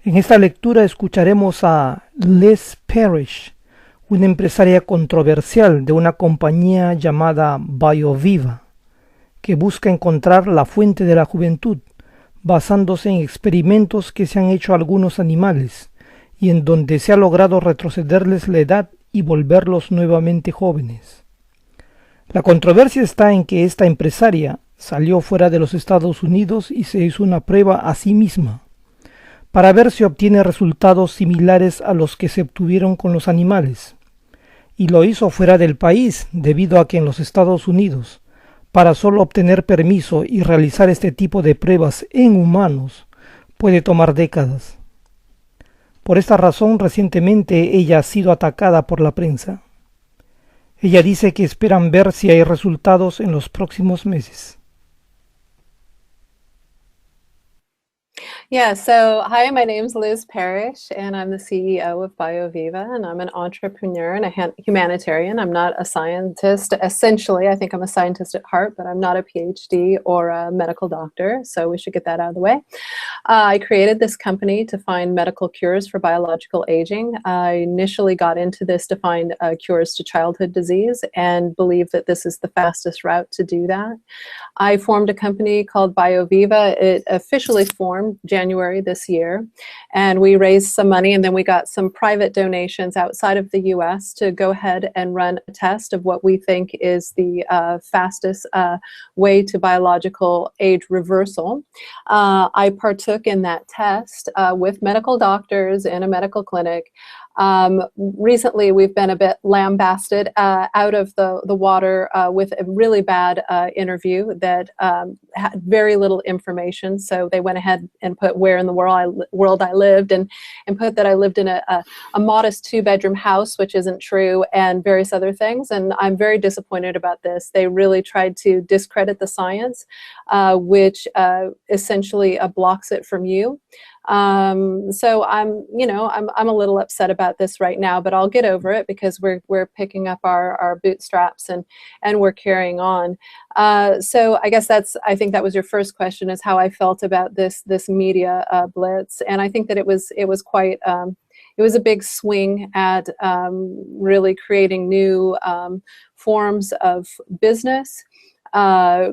En esta lectura escucharemos a Liz Parrish, una empresaria controversial de una compañía llamada BioViva, que busca encontrar la fuente de la juventud, basándose en experimentos que se han hecho a algunos animales, y en donde se ha logrado retrocederles la edad y volverlos nuevamente jóvenes. La controversia está en que esta empresaria salió fuera de los Estados Unidos y se hizo una prueba a sí misma, para ver si obtiene resultados similares a los que se obtuvieron con los animales, y lo hizo fuera del país debido a que en los Estados Unidos, para solo obtener permiso y realizar este tipo de pruebas en humanos, puede tomar décadas. Por esta razón, recientemente ella ha sido atacada por la prensa. Ella dice que esperan ver si hay resultados en los próximos meses. Yeah, so hi, my name's Liz Parrish, and I'm the CEO of BioViva, and I'm an entrepreneur and a humanitarian. I'm not a scientist. Essentially, I think I'm a scientist at heart, but I'm not a PhD or a medical doctor, so we should get that out of the way. I created this company to find medical cures for biological aging. I initially got into this to find cures to childhood disease and believe that this is the fastest route to do that. I formed a company called BioViva. It officially formed January this year, and we raised some money, and then we got some private donations outside of the US to go ahead and run a test of what we think is the fastest way to biological age reversal. I partook in that test with medical doctors in a medical clinic. Recently, we've been a bit lambasted out of the water with a really bad interview that had very little information. So they went ahead and put where in the world I lived and put that I lived in a modest 2-bedroom house, which isn't true, and various other things. And I'm very disappointed about this. They really tried to discredit the science, which essentially blocks it from you. So I'm a little upset about this right now, but I'll get over it because we're picking up our bootstraps and we're carrying on. So I guess I think that was your first question, is how I felt about this media blitz, and I think that it was quite. It was a big swing at really creating new forms of business.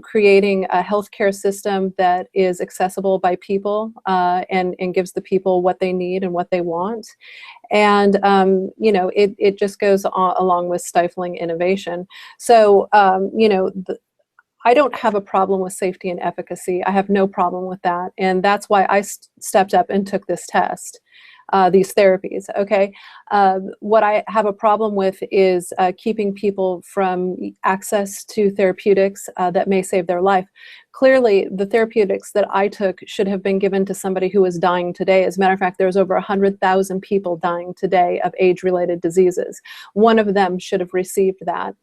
Creating a healthcare system that is accessible by people and gives the people what they need and what they want. And, it just goes along with stifling innovation. So, I don't have a problem with safety and efficacy. I have no problem with that. And that's why I stepped up and took this test. These therapies, okay? What I have a problem with is keeping people from access to therapeutics that may save their life. Clearly, the therapeutics that I took should have been given to somebody who is dying today. As a matter of fact, there's over 100,000 people dying today of age-related diseases. One of them should have received that.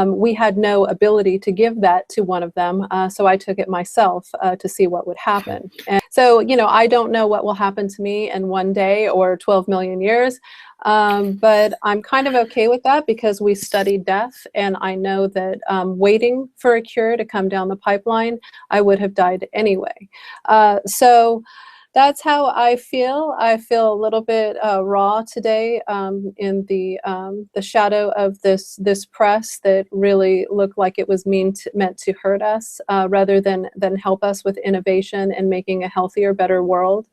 We had no ability to give that to one of them, so I took it myself to see what would happen. And so, I don't know what will happen to me in one day or 12 million years. But I'm kind of okay with that because we study death, and I know that waiting for a cure to come down the pipeline, I would have died anyway. So that's how I feel. I feel a little bit raw today in the shadow of this press that really looked like it was meant to hurt us rather than help us with innovation and making a healthier, better world.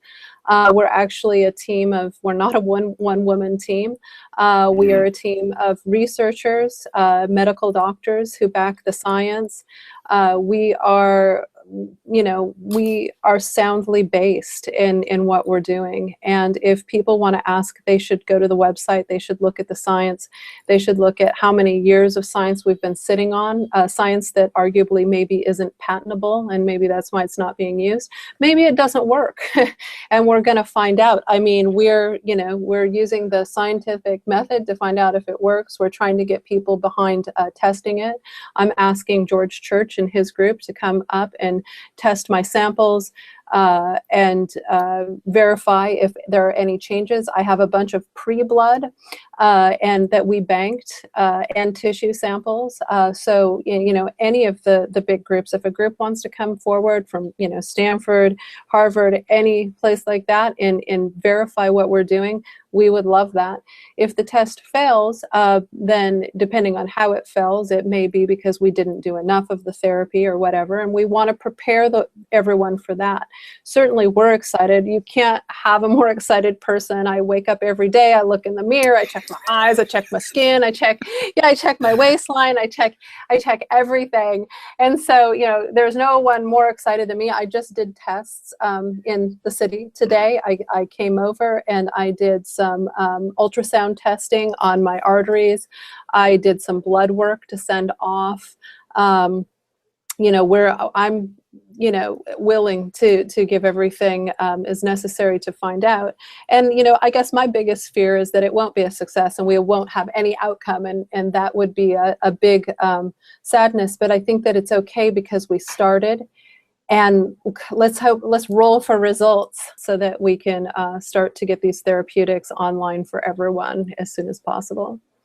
We're actually a team of, we're not a one-woman team. We are a team of researchers, medical doctors who back the science. We are soundly based in what we're doing. And if people want to ask, they should go to the website. They should look at the science. They should look at how many years of science we've been sitting on, science that arguably maybe isn't patentable, and maybe that's why it's not being used. Maybe it doesn't work, and we're going to find out. I mean, we're using the scientific method to find out if it works. We're trying to get people behind testing it. I'm asking George Church and his group to come up and test my samples. and verify if there are any changes. I have a bunch of pre-blood and that we banked and tissue samples. So, any of the big groups, if a group wants to come forward from, Stanford, Harvard, any place like that, and verify what we're doing, we would love that. If the test fails, then depending on how it fails, it may be because we didn't do enough of the therapy or whatever, and we want to prepare everyone for that. Certainly we're excited. You can't have a more excited person. I wake up every day, I look in the mirror, I check my eyes, I check my skin, I check my waistline, I check everything. And so, there's no one more excited than me. I just did tests in the city today. I came over and I did some ultrasound testing on my arteries. I did some blood work to send off, where I'm, willing to give everything as necessary to find out. And, I guess my biggest fear is that it won't be a success and we won't have any outcome. And that would be a big sadness. But I think that it's okay because we started. And let's roll for results so that we can start to get these therapeutics online for everyone as soon as possible.